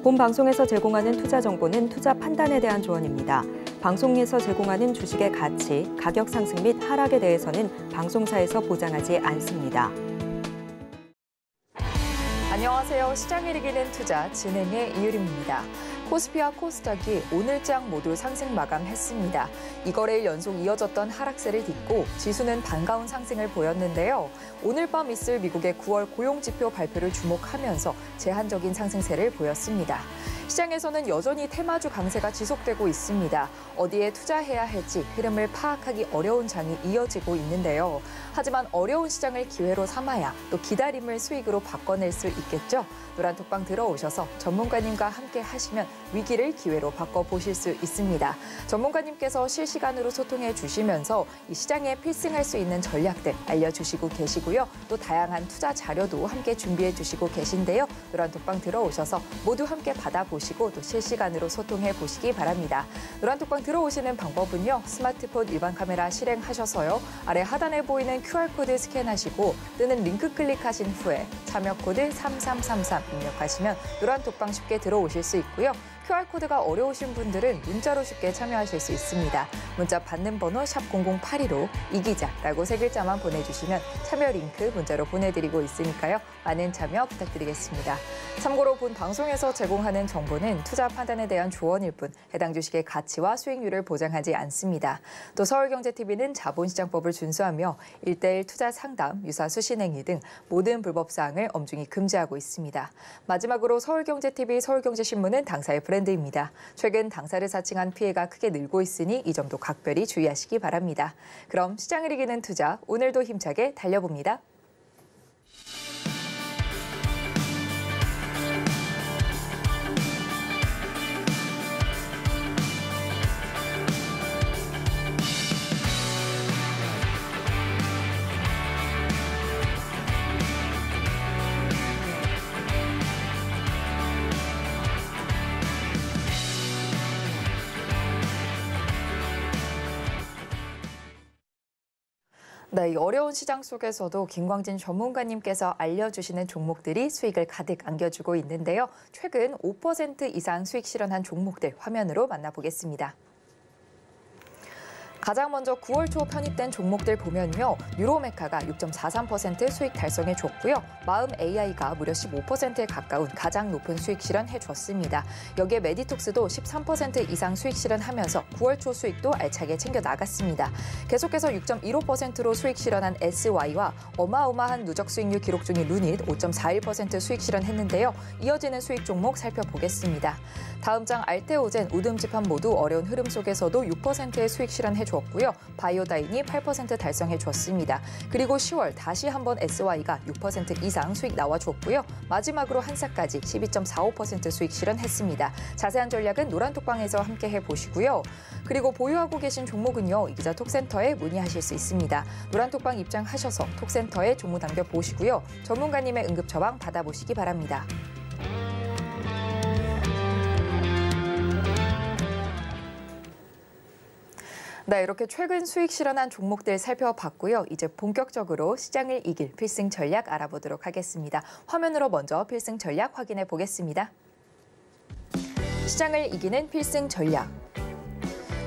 본 방송에서 제공하는 투자 정보는 투자 판단에 대한 조언입니다. 방송에서 제공하는 주식의 가치, 가격 상승 및 하락에 대해서는 방송사에서 보장하지 않습니다. 안녕하세요. 시장을 이기는 투자 진행의 이유림입니다. 코스피와 코스닥이 오늘장 모두 상승 마감했습니다. 이거래일 연속 이어졌던 하락세를 딛고 지수는 반가운 상승을 보였는데요. 오늘 밤 있을 미국의 9월 고용지표 발표를 주목하면서 제한적인 상승세를 보였습니다. 시장에서는 여전히 테마주 강세가 지속되고 있습니다. 어디에 투자해야 할지 흐름을 파악하기 어려운 장이 이어지고 있는데요. 하지만 어려운 시장을 기회로 삼아야 또 기다림을 수익으로 바꿔낼 수 있겠죠. 노란톡방 들어오셔서 전문가님과 함께 하시면 위기를 기회로 바꿔보실 수 있습니다. 전문가님께서 실시간으로 소통해 주시면서 이 시장에 필승할 수 있는 전략들 알려주시고 계시고요. 또 다양한 투자 자료도 함께 준비해 주시고 계신데요. 노란톡방 들어오셔서 모두 함께 받아보시고 또 실시간으로 소통해 보시기 바랍니다. 노란톡방 들어오시는 방법은요. 스마트폰 일반 카메라 실행하셔서요. 아래 하단에 보이는 QR코드 스캔하시고 뜨는 링크 클릭하신 후에 참여 코드 3333 입력하시면 노란톡방 쉽게 들어오실 수 있고요. QR코드가 어려우신 분들은 문자로 쉽게 참여하실 수 있습니다. 문자 받는 번호 샵 0082로 이기자라고 세 글자만 보내주시면 참여 링크 문자로 보내드리고 있으니까요. 많은 참여 부탁드리겠습니다. 참고로 본 방송에서 제공하는 정보는 투자 판단에 대한 조언일 뿐 해당 주식의 가치와 수익률을 보장하지 않습니다. 또 서울경제TV는 자본시장법을 준수하며 1:1 투자 상담, 유사 수신행위 등 모든 불법 사항을 엄중히 금지하고 있습니다. 마지막으로 서울경제TV, 서울경제신문은 당사의 브랜드입니다. 최근 당사를 사칭한 피해가 크게 늘고 있으니 이 점도 각별히 주의하시기 바랍니다. 그럼 시장을 이기는 투자, 오늘도 힘차게 달려봅니다. 네, 이 어려운 시장 속에서도 김광진 전문가님께서 알려주시는 종목들이 수익을 가득 안겨주고 있는데요. 최근 5% 이상 수익 실현한 종목들 화면으로 만나보겠습니다. 가장 먼저 9월 초 편입된 종목들 보면요. 유로메카가 6.43% 수익 달성해줬고요. 마음 AI가 무려 15%에 가까운 가장 높은 수익 실현해줬습니다. 여기에 메디톡스도 13% 이상 수익 실현하면서 9월 초 수익도 알차게 챙겨 나갔습니다. 계속해서 6.15%로 수익 실현한 SY와 어마어마한 누적 수익률 기록 중인 루닛 5.41% 수익 실현했는데요. 이어지는 수익 종목 살펴보겠습니다. 다음 장 알테오젠, 우듬지판 모두 어려운 흐름 속에서도 6%의 수익 실현해줬고요. 바이오다인이 8% 달성해줬습니다. 그리고 10월 다시 한번 SY가 6% 이상 수익 나와줬고요. 마지막으로 한사까지 12.45% 수익 실현했습니다. 자세한 전략은 노란톡방에서 함께 해보시고요. 그리고 보유하고 계신 종목은요. 이기자 톡센터에 문의하실 수 있습니다. 노란톡방 입장하셔서 톡센터에 종목 남겨보시고요. 전문가님의 응급 처방 받아보시기 바랍니다. 네, 이렇게 최근 수익 실현한 종목들 살펴봤고요. 이제 본격적으로 시장을 이길 필승 전략 알아보도록 하겠습니다. 화면으로 먼저 필승 전략 확인해 보겠습니다. 시장을 이기는 필승 전략.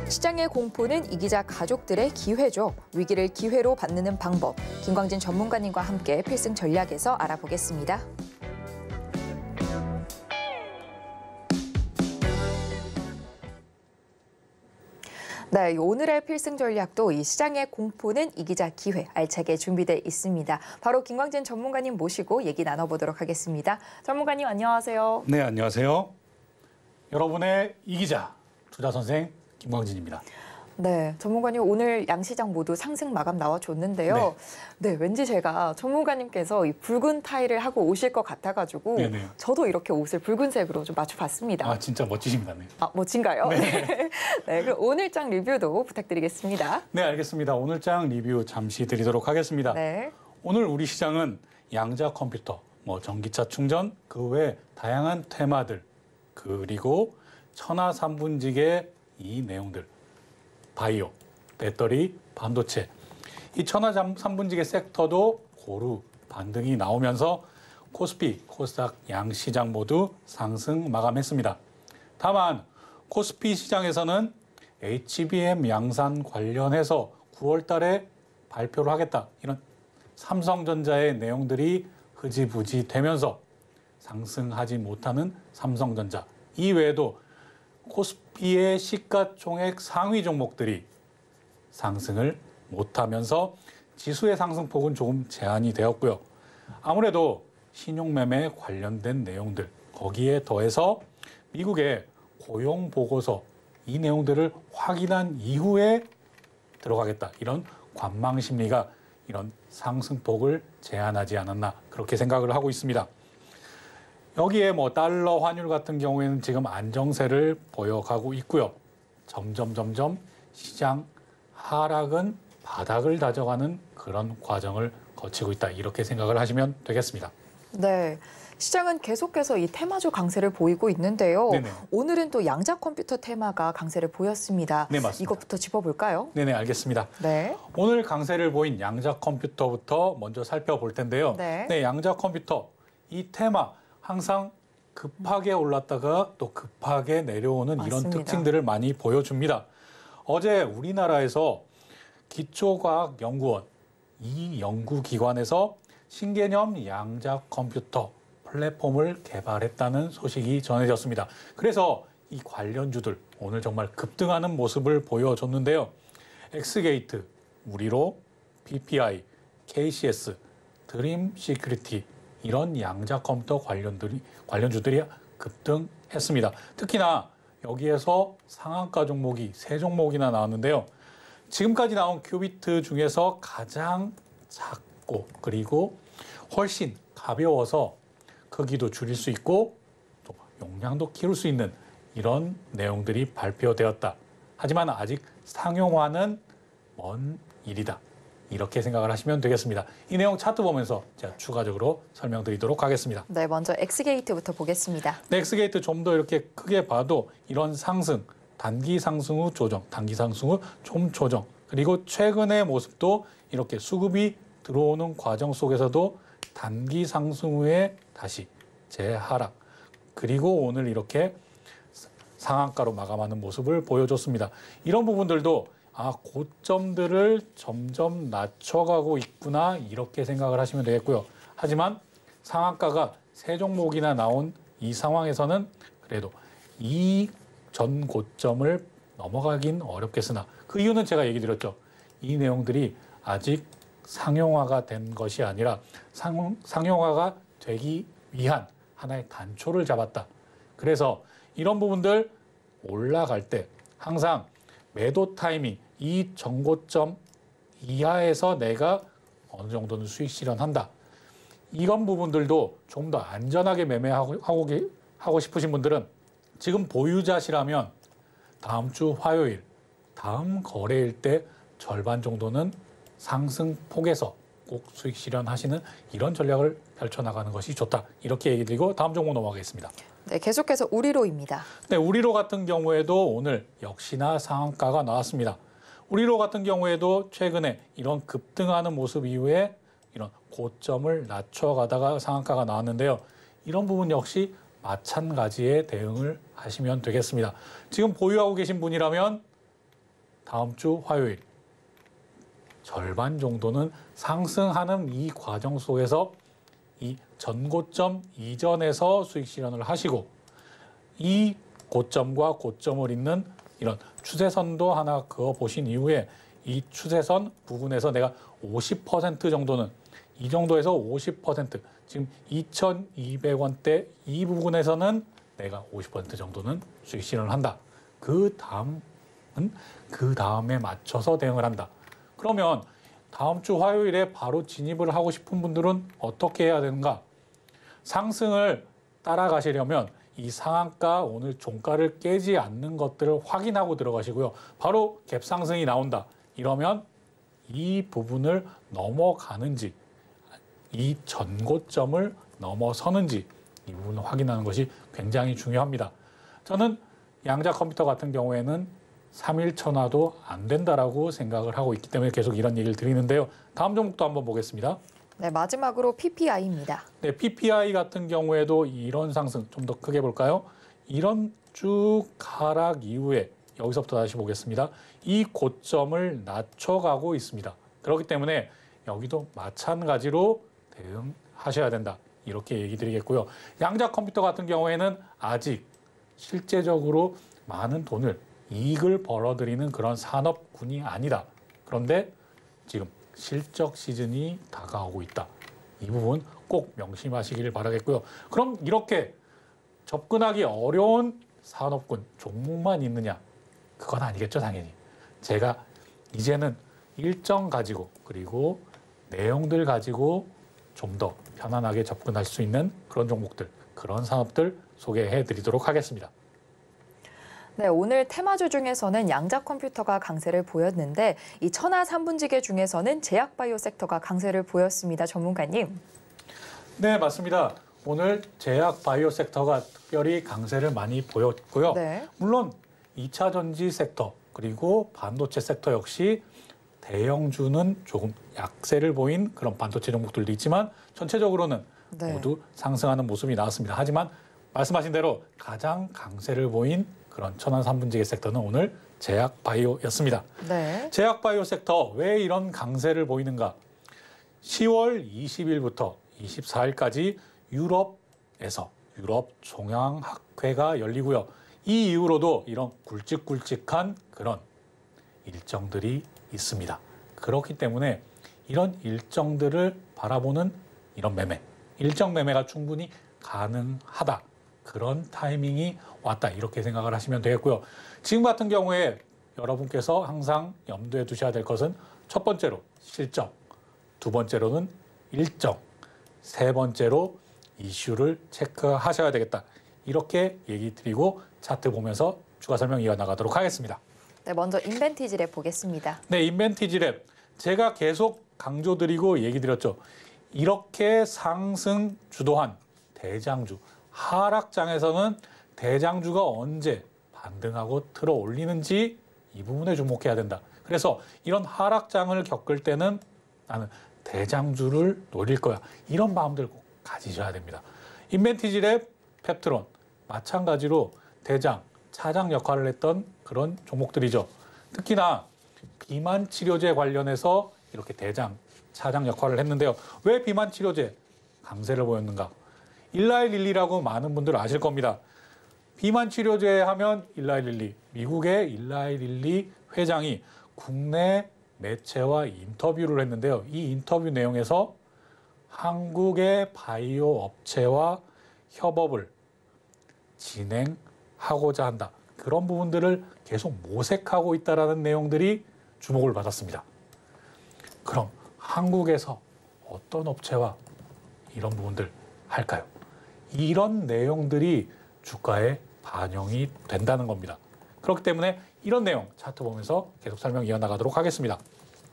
시장의 공포는 이기자 가족들의 기회죠. 위기를 기회로 받는 방법. 김광진 전문가님과 함께 필승 전략에서 알아보겠습니다. 네, 오늘의 필승 전략도 이 시장의 공포는 이기자 기회 알차게 준비돼 있습니다. 바로 김광진 전문가님 모시고 얘기 나눠보도록 하겠습니다. 전문가님 안녕하세요. 네, 안녕하세요. 여러분의 이기자 투자 선생 김광진입니다. 네, 전문가님 오늘 양시장 모두 상승 마감 나와줬는데요. 네, 왠지 제가 전문가님께서 이 붉은 타이를 하고 오실 것 같아가지고 네네. 저도 이렇게 옷을 붉은색으로 좀 맞춰봤습니다. 아, 진짜 멋지십니다. 네. 아, 멋진가요? 네. 네, 그럼 오늘장 리뷰도 부탁드리겠습니다. 네, 알겠습니다. 오늘장 리뷰 잠시 드리도록 하겠습니다. 네. 오늘 우리 시장은 양자 컴퓨터, 전기차 충전, 그 외 다양한 테마들, 그리고 천하 3분직의 이 내용들, 바이오, 배터리, 반도체, 이 천하 3분직의 섹터도 고루 반등이 나오면서 코스피, 코스닥 양 시장 모두 상승 마감했습니다. 다만 코스피 시장에서는 HBM 양산 관련해서 9월 달에 발표를 하겠다. 이런 삼성전자의 내용들이 흐지부지 되면서 상승하지 못하는 삼성전자 이외에도 코스피의 시가총액 상위 종목들이 상승을 못하면서 지수의 상승폭은 조금 제한이 되었고요. 아무래도 신용매매 관련된 내용들 거기에 더해서 미국의 고용보고서 이 내용들을 확인한 이후에 들어가겠다. 이런 관망 심리가 이런 상승폭을 제한하지 않았나 그렇게 생각을 하고 있습니다. 여기에 뭐 달러 환율 같은 경우에는 지금 안정세를 보여가고 있고요. 점점 시장 하락은 바닥을 다져가는 그런 과정을 거치고 있다. 이렇게 생각을 하시면 되겠습니다. 네. 시장은 계속해서 이 테마주 강세를 보이고 있는데요. 네네. 오늘은 또 양자 컴퓨터 테마가 강세를 보였습니다. 네, 맞습니다. 이것부터 짚어볼까요? 네네, 알겠습니다. 네. 오늘 강세를 보인 양자 컴퓨터부터 먼저 살펴볼 텐데요. 네. 양자 컴퓨터 이 테마 항상 급하게 올랐다가 또 급하게 내려오는 이런 맞습니다. 특징들을 많이 보여줍니다. 어제 우리나라에서 기초과학연구원 이 연구기관에서 신개념 양자 컴퓨터 플랫폼을 개발했다는 소식이 전해졌습니다. 그래서 이 관련주들 오늘 정말 급등하는 모습을 보여줬는데요. 엑스게이트, 우리로, PPI, KCS, 드림 시큐리티 이런 양자 컴퓨터 관련주들이 급등했습니다. 특히나 여기에서 상한가 종목이 3종목이나 나왔는데요. 지금까지 나온 큐비트 중에서 가장 작고 그리고 훨씬 가벼워서 크기도 줄일 수 있고 또 용량도 키울 수 있는 이런 내용들이 발표되었다. 하지만 아직 상용화는 먼 일이다. 이렇게 생각을 하시면 되겠습니다. 이 내용 차트 보면서 제가 추가적으로 설명드리도록 하겠습니다. 네, 먼저 엑스게이트부터 보겠습니다. 네, 엑스게이트 좀 더 이렇게 크게 봐도 이런 상승, 단기 상승 후 조정, 단기 상승 후 좀 조정, 그리고 최근의 모습도 이렇게 수급이 들어오는 과정 속에서도 단기 상승 후에 다시 재하락, 그리고 오늘 이렇게 상한가로 마감하는 모습을 보여줬습니다. 이런 부분들도 고점들을 점점 낮춰가고 있구나 이렇게 생각을 하시면 되겠고요. 하지만 상한가가 3종목이나 나온 이 상황에서는 그래도 이 전 고점을 넘어가긴 어렵겠으나 그 이유는 제가 얘기 드렸죠. 이 내용들이 아직 상용화가 된 것이 아니라 상용화가 되기 위한 하나의 단초를 잡았다. 그래서 이런 부분들 올라갈 때 항상 매도 타이밍 이 전고점 이하에서 내가 어느 정도는 수익 실현한다. 이런 부분들도 좀 더 안전하게 매매하고 싶으신 분들은 지금 보유자시라면 다음 주 화요일, 다음 거래일 때 절반 정도는 상승폭에서 꼭 수익 실현하시는 이런 전략을 펼쳐나가는 것이 좋다. 이렇게 얘기 드리고 다음 종목 넘어가겠습니다. 네, 계속해서 우리로입니다. 네, 우리로 같은 경우에도 오늘 역시나 상한가가 나왔습니다. 우리로 같은 경우에도 최근에 이런 급등하는 모습 이후에 이런 고점을 낮춰가다가 상한가가 나왔는데요. 이런 부분 역시 마찬가지의 대응을 하시면 되겠습니다. 지금 보유하고 계신 분이라면 다음 주 화요일 절반 정도는 상승하는 이 과정 속에서 이 전고점 이전에서 수익 실현을 하시고 이 고점과 고점을 잇는 이런 추세선도 하나 그어 보신 이후에 이 추세선 부근에서 내가 50% 정도는 이 정도에서 50% 지금 2,200원대 이 부분에서는 내가 50% 정도는 수익 실현을 한다. 그 다음에 맞춰서 대응을 한다. 그러면 다음 주 화요일에 바로 진입을 하고 싶은 분들은 어떻게 해야 되는가? 상승을 따라가시려면 이 상한가 오늘 종가를 깨지 않는 것들을 확인하고 들어가시고요. 바로 갭 상승이 나온다. 이러면 이 부분을 넘어가는지 이 전고점을 넘어서는지 이 부분을 확인하는 것이 굉장히 중요합니다. 저는 양자 컴퓨터 같은 경우에는 3일 천화도 안 된다라고 생각을 하고 있기 때문에 계속 이런 얘기를 드리는데요. 다음 종목도 한번 보겠습니다. 네, 마지막으로 PPI입니다. 네, PPI 같은 경우에도 이런 상승 좀 더 크게 볼까요? 이런 쭉 하락 이후에 여기서부터 다시 보겠습니다. 이 고점을 낮춰가고 있습니다. 그렇기 때문에 여기도 마찬가지로 대응하셔야 된다. 이렇게 얘기 드리겠고요. 양자 컴퓨터 같은 경우에는 아직 실제적으로 많은 돈을 이익을 벌어들이는 그런 산업군이 아니다. 그런데 지금 실적 시즌이 다가오고 있다. 이 부분 꼭 명심하시길 바라겠고요. 그럼 이렇게 접근하기 어려운 산업군 종목만 있느냐? 그건 아니겠죠, 당연히. 제가 이제는 일정 가지고 그리고 내용들 가지고 좀 더 편안하게 접근할 수 있는 그런 종목들, 그런 산업들 소개해 드리도록 하겠습니다. 네, 오늘 테마주 중에서는 양자 컴퓨터가 강세를 보였는데 이 천하 3분지계 중에서는 제약바이오 섹터가 강세를 보였습니다. 전문가님. 네, 맞습니다. 오늘 제약바이오 섹터가 특별히 강세를 많이 보였고요. 네. 물론 2차 전지 섹터 그리고 반도체 섹터 역시 대형주는 조금 약세를 보인 그런 반도체 종목들도 있지만 전체적으로는 네. 모두 상승하는 모습이 나왔습니다. 하지만 말씀하신 대로 가장 강세를 보인 그런 천안 3분지계 섹터는 오늘 제약바이오였습니다. 네. 제약바이오 섹터 왜 이런 강세를 보이는가? 10월 20일부터 24일까지 유럽에서 유럽 종양학회가 열리고요. 이 이후로도 이런 굵직굵직한 그런 일정들이 있습니다. 그렇기 때문에 이런 일정들을 바라보는 이런 매매, 일정 매매가 충분히 가능하다. 그런 타이밍이 왔다. 이렇게 생각을 하시면 되겠고요. 지금 같은 경우에 여러분께서 항상 염두에 두셔야 될 것은 첫 번째로 실적, 두 번째로는 일정, 세 번째로 이슈를 체크하셔야 되겠다. 이렇게 얘기 드리고 차트 보면서 추가 설명 이어나가도록 하겠습니다. 네, 먼저 인벤티지랩 보겠습니다. 네, 인벤티지랩. 제가 계속 강조드리고 얘기 드렸죠. 이렇게 상승 주도한 대장주, 하락장에서는 대장주가 언제 반등하고 틀어 올리는지 이 부분에 주목해야 된다. 그래서 이런 하락장을 겪을 때는 나는 대장주를 노릴 거야. 이런 마음들 꼭 가지셔야 됩니다. 인벤티지랩, 펩트론 마찬가지로 대장, 차장 역할을 했던 그런 종목들이죠. 특히나 비만 치료제 관련해서 이렇게 대장, 차장 역할을 했는데요. 왜 비만 치료제 강세를 보였는가? 일라이릴리라고 많은 분들 아실 겁니다. 비만 치료제 하면 일라이릴리, 미국의 일라이릴리 회장이 국내 매체와 인터뷰를 했는데요. 이 인터뷰 내용에서 한국의 바이오 업체와 협업을 진행하고자 한다. 그런 부분들을 계속 모색하고 있다는 내용들이 주목을 받았습니다. 그럼 한국에서 어떤 업체와 이런 부분들 할까요? 이런 내용들이 주가에 반영이 된다는 겁니다. 그렇기 때문에 이런 내용 차트 보면서 계속 설명 이어나가도록 하겠습니다.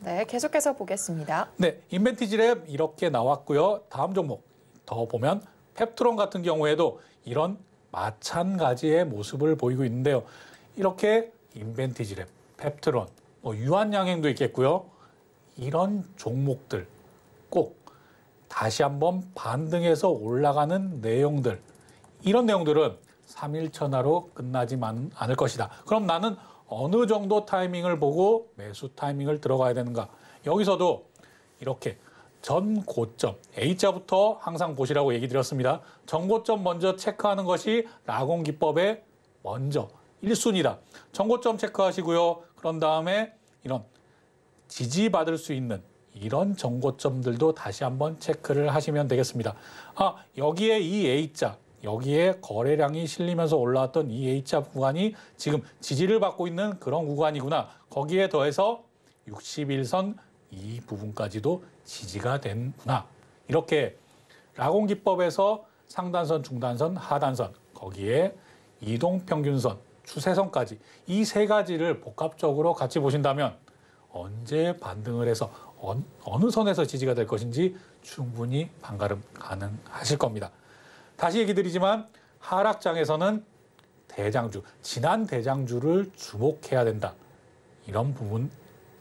네, 계속해서 보겠습니다. 네, 인벤티지랩 이렇게 나왔고요. 다음 종목 더 보면 펩트론 같은 경우에도 이런 마찬가지의 모습을 보이고 있는데요. 이렇게 인벤티지랩, 펩트론, 유한양행도 있겠고요. 이런 종목들 꼭 다시 한번 반등해서 올라가는 내용들, 이런 내용들은 3일천하로 끝나지만 않을 것이다. 그럼 나는 어느 정도 타이밍을 보고 매수 타이밍을 들어가야 되는가? 여기서도 이렇게 전 고점, A자부터 항상 보시라고 얘기 드렸습니다. 전 고점 먼저 체크하는 것이 라공 기법의 먼저 1순위다. 전 고점 체크하시고요. 그런 다음에 이런 지지받을 수 있는 이런 전고점들도 다시 한번 체크를 하시면 되겠습니다. 여기에 이 A자, 여기에 거래량이 실리면서 올라왔던 이 A자 구간이 지금 지지를 받고 있는 그런 구간이구나. 거기에 더해서 61선 이 부분까지도 지지가 되는구나. 이렇게 라공기법에서 상단선, 중단선, 하단선, 거기에 이동평균선, 추세선까지 이 세 가지를 복합적으로 같이 보신다면 언제 반등을 해서 어느 선에서 지지가 될 것인지 충분히 판가름 가능하실 겁니다. 다시 얘기 드리지만 하락장에서는 대장주, 지난 대장주를 주목해야 된다. 이런 부분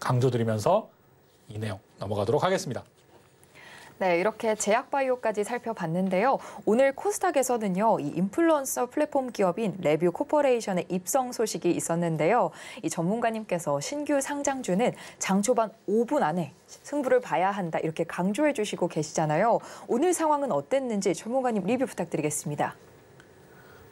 강조드리면서 이 내용 넘어가도록 하겠습니다. 네, 이렇게 제약바이오까지 살펴봤는데요. 오늘 코스닥에서는요, 이 인플루언서 플랫폼 기업인 레뷰 코퍼레이션의 입성 소식이 있었는데요. 이 전문가님께서 신규 상장주는 장 초반 5분 안에 승부를 봐야 한다 이렇게 강조해 주시고 계시잖아요. 오늘 상황은 어땠는지 전문가님 리뷰 부탁드리겠습니다.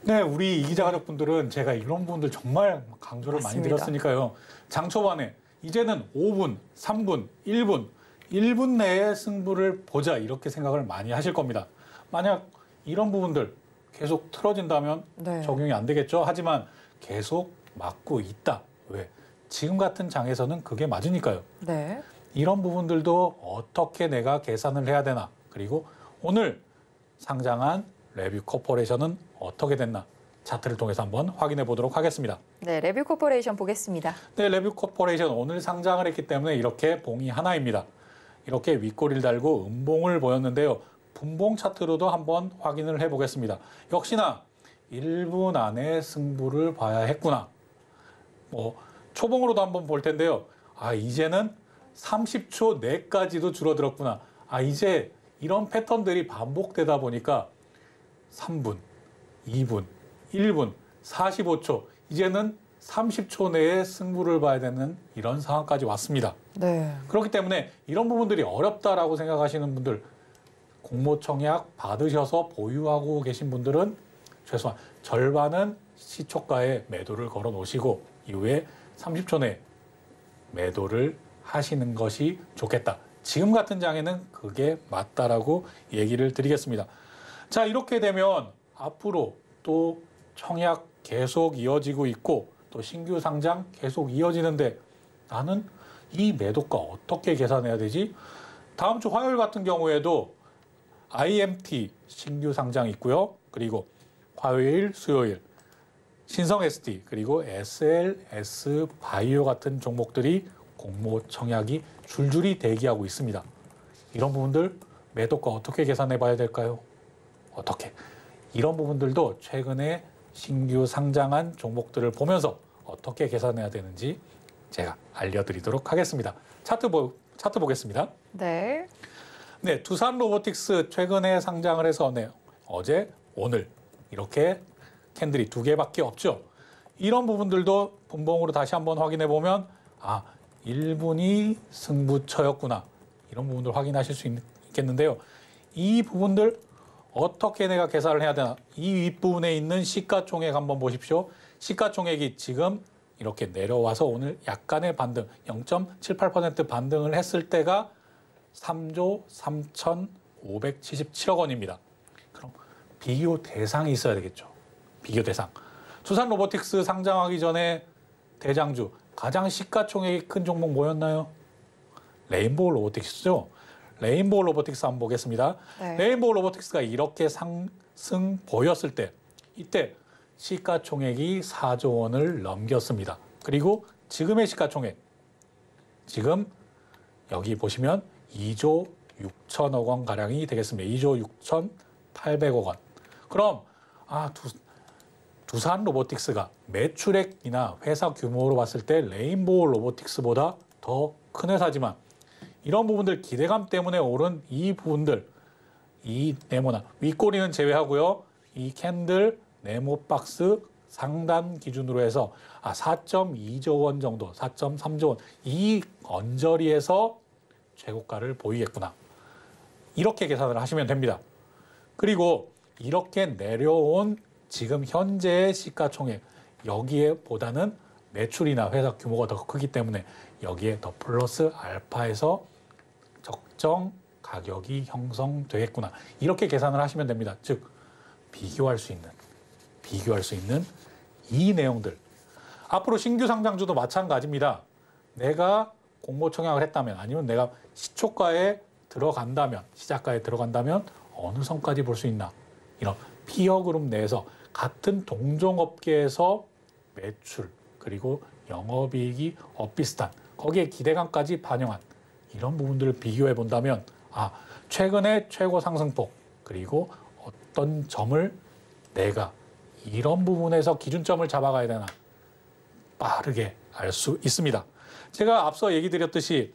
네, 우리 이기자 가족분들은 제가 이런 부분들 정말 강조를 맞습니다. 많이 드렸으니까요. 장 초반에 이제는 5분, 3분, 1분 내에 승부를 보자 이렇게 생각을 많이 하실 겁니다. 만약 이런 부분들 계속 틀어진다면 네. 적용이 안 되겠죠. 하지만 계속 맞고 있다. 왜? 지금 같은 장에서는 그게 맞으니까요. 네. 이런 부분들도 어떻게 내가 계산을 해야 되나. 그리고 오늘 상장한 레뷰 코퍼레이션은 어떻게 됐나. 차트를 통해서 한번 확인해 보도록 하겠습니다. 네, 레뷰 코퍼레이션 보겠습니다. 네, 레뷰 코퍼레이션 오늘 상장을 했기 때문에 이렇게 봉이 하나입니다. 이렇게 윗꼬리를 달고 음봉을 보였는데요. 분봉 차트로도 한번 확인을 해보겠습니다. 역시나 1분 안에 승부를 봐야 했구나. 초봉으로도 한번 볼 텐데요. 이제는 30초 내까지도 줄어들었구나. 이제 이런 패턴들이 반복되다 보니까 3분, 2분, 1분, 45초, 이제는 30초 내에 승부를 봐야 되는 이런 상황까지 왔습니다. 네. 그렇기 때문에 이런 부분들이 어렵다라고 생각하시는 분들, 공모청약 받으셔서 보유하고 계신 분들은 최소한 절반은 시초가에 매도를 걸어 놓으시고 이후에 30초 내에 매도를 하시는 것이 좋겠다. 지금 같은 장에는 그게 맞다라고 얘기를 드리겠습니다. 자, 이렇게 되면 앞으로 또 청약 계속 이어지고 있고 또 신규 상장 계속 이어지는데 나는 이 매도가 어떻게 계산해야 되지? 다음 주 화요일 같은 경우에도 IMT 신규 상장 있고요. 그리고 화요일, 수요일 신성 ST 그리고 SLS 바이오 같은 종목들이 공모 청약이 줄줄이 대기하고 있습니다. 이런 부분들 매도가 어떻게 계산해 봐야 될까요? 어떻게? 이런 부분들도 최근에 신규 상장한 종목들을 보면서 어떻게 계산해야 되는지 제가 알려드리도록 하겠습니다. 차트 보겠습니다. 네. 네, 두산 로보틱스 최근에 상장을 해서 어제, 오늘 이렇게 캔들이 2개밖에 없죠. 이런 부분들도 분봉으로 다시 한번 확인해 보면 1분이 승부처였구나. 이런 부분들 확인하실 수 있겠는데요. 이 부분들 어떻게 내가 계산을 해야 되나. 이 윗부분에 있는 시가총액 한번 보십시오. 시가총액이 지금 이렇게 내려와서 오늘 약간의 반등, 0.78% 반등을 했을 때가 3조 3,577억 원입니다. 그럼 비교 대상이 있어야 되겠죠. 비교 대상. 두산 로보틱스 상장하기 전에 대장주, 가장 시가총액이 큰 종목 뭐였나요? 레인보우 로보틱스죠. 레인보우 로보틱스 한번 보겠습니다. 네. 레인보우 로보틱스가 이렇게 상승 보였을 때 이때 시가총액이 4조 원을 넘겼습니다. 그리고 지금의 시가총액 지금 여기 보시면 2조 6천억 원 가량이 되겠습니다. 2조 6,800억 원. 그럼 두산 로보틱스가 매출액이나 회사 규모로 봤을 때 레인보우 로보틱스보다 더 큰 회사지만 이런 부분들 기대감 때문에 오른 이 부분들, 이 네모나 윗꼬리는 제외하고요. 이 캔들 네모 박스 상단 기준으로 해서 4.2조 원 정도, 4.3조 원 이 언저리에서 최고가를 보이겠구나. 이렇게 계산을 하시면 됩니다. 그리고 이렇게 내려온 지금 현재의 시가총액 여기에 보다는 매출이나 회사 규모가 더 크기 때문에 여기에 더 플러스 알파에서 적정 가격이 형성되겠구나. 이렇게 계산을 하시면 됩니다. 즉 비교할 수 있는 이 내용들. 앞으로 신규 상장주도 마찬가지입니다. 내가 공모 청약을 했다면 아니면 내가 시초가에 들어간다면 시작가에 들어간다면 어느 선까지 볼 수 있나. 이런 피어 그룹 내에서 같은 동종업계에서 매출 그리고 영업이익이 엇비슷한 거기에 기대감까지 반영한 이런 부분들을 비교해 본다면 최근의 최고 상승폭 그리고 어떤 점을 내가 이런 부분에서 기준점을 잡아가야 되나 빠르게 알 수 있습니다. 제가 앞서 얘기 드렸듯이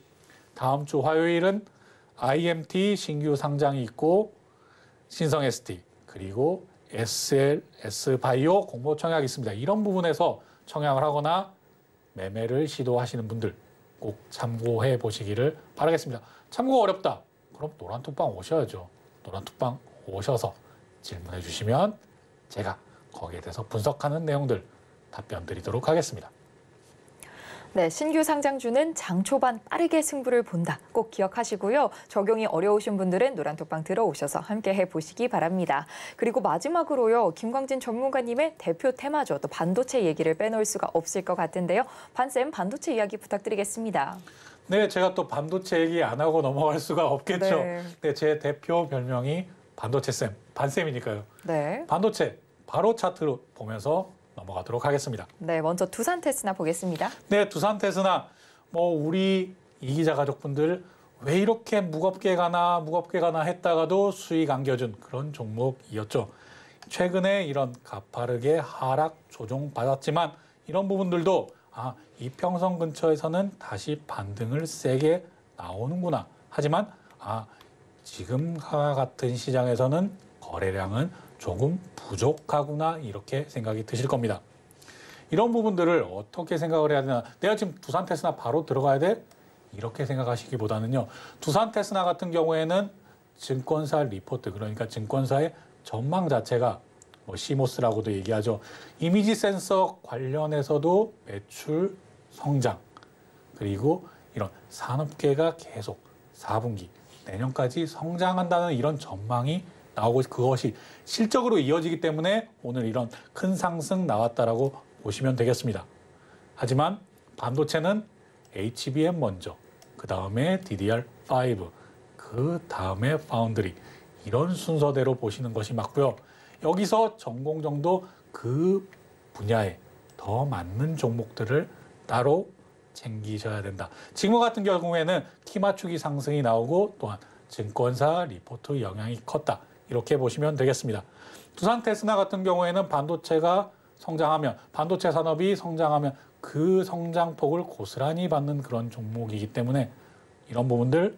다음 주 화요일은 IMT 신규 상장이 있고 신성 ST 그리고 SLS 바이오 공모 청약이 있습니다. 이런 부분에서 청약을 하거나 매매를 시도하시는 분들 꼭 참고해 보시기를 바라겠습니다. 참고 어렵다. 그럼 노란톡방 오셔야죠. 노란톡방 오셔서 질문해 주시면 제가 거기에 대해서 분석하는 내용들 답변 드리도록 하겠습니다. 네, 신규 상장주는 장 초반 빠르게 승부를 본다. 꼭 기억하시고요. 적용이 어려우신 분들은 노란톡방 들어오셔서 함께 해보시기 바랍니다. 그리고 마지막으로요. 김광진 전문가님의 대표 테마죠. 또 반도체 얘기를 빼놓을 수가 없을 것 같은데요. 반쌤, 반도체 이야기 부탁드리겠습니다. 네, 제가 또 반도체 얘기 안 하고 넘어갈 수가 없겠죠. 네, 제 대표 별명이 반도체쌤, 반쌤이니까요. 네. 반도체 바로 차트로 보면서 넘어가도록 하겠습니다. 네, 먼저 두산 테스나 보겠습니다. 네, 두산 테스나 우리 이 기자 가족분들 왜 이렇게 무겁게 가나 했다가도 수익 안겨준 그런 종목이었죠. 최근에 이런 가파르게 하락 조정 받았지만 이런 부분들도 이평선 근처에서는 다시 반등을 세게 나오는구나. 하지만 지금과 같은 시장에서는 거래량은 조금 부족하구나 이렇게 생각이 드실 겁니다. 이런 부분들을 어떻게 생각을 해야 되나. 내가 지금 두산 테스나 바로 들어가야 돼? 이렇게 생각하시기보다는요. 두산 테스나 같은 경우에는 증권사 리포트, 그러니까 증권사의 전망 자체가 시모스라고도 얘기하죠. 이미지 센서 관련해서도 매출 성장, 그리고 이런 산업계가 계속 4분기, 내년까지 성장한다는 이런 전망이 나오고 그것이 실적으로 이어지기 때문에 오늘 이런 큰 상승 나왔다라고 보시면 되겠습니다. 하지만 반도체는 HBM 먼저, 그 다음에 DDR5, 그 다음에 파운드리 이런 순서대로 보시는 것이 맞고요. 여기서 전공정도 그 분야에 더 맞는 종목들을 따로 챙기셔야 된다. 지금 같은 경우에는 키 맞추기 상승이 나오고 또한 증권사 리포트 영향이 컸다. 이렇게 보시면 되겠습니다. 두산 테스나 같은 경우에는 반도체가 성장하면, 반도체 산업이 성장하면 그 성장폭을 고스란히 받는 그런 종목이기 때문에 이런 부분들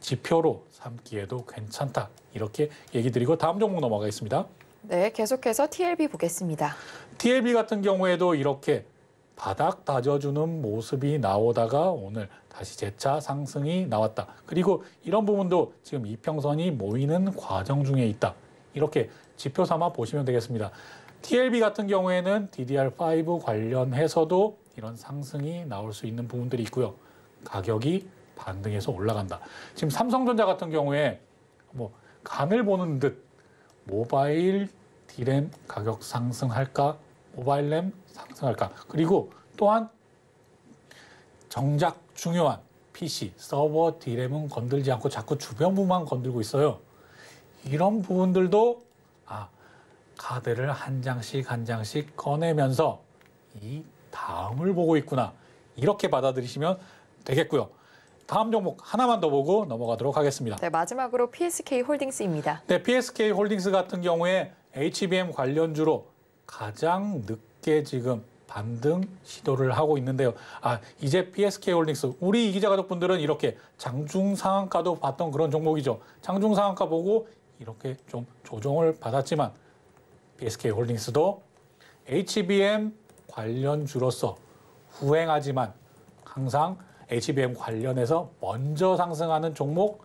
지표로 삼기에도 괜찮다. 이렇게 얘기 드리고 다음 종목 넘어가겠습니다. 네, 계속해서 TLB 보겠습니다. TLB 같은 경우에도 이렇게 바닥 다져주는 모습이 나오다가 오늘 다시 재차 상승이 나왔다. 그리고 이런 부분도 지금 이평선이 모이는 과정 중에 있다. 이렇게 지표 삼아 보시면 되겠습니다. TLB 같은 경우에는 DDR5 관련해서도 이런 상승이 나올 수 있는 부분들이 있고요. 가격이 반등해서 올라간다. 지금 삼성전자 같은 경우에 간을 보는 듯 모바일 D램 가격 상승할까? 모바일 램 상승할까? 그리고 또한 정작 중요한 PC, 서버 D램은 건들지 않고 자꾸 주변부만 건들고 있어요. 이런 부분들도 카드를 한 장씩 꺼내면서 이 다음을 보고 있구나. 이렇게 받아들이시면 되겠고요. 다음 종목 하나만 더 보고 넘어가도록 하겠습니다. 네, 마지막으로 PSK 홀딩스입니다. 네, PSK 홀딩스 같은 경우에 HBM 관련주로 가장 늦게 지금 반등 시도를 하고 있는데요. 이제 PSK 홀딩스, 우리 이 기자 가족분들은 이렇게 장중 상한가도 봤던 그런 종목이죠. 장중 상한가 보고 이렇게 좀 조정을 받았지만 PSK 홀딩스도 HBM 관련주로서 후행하지만 항상 HBM 관련해서 먼저 상승하는 종목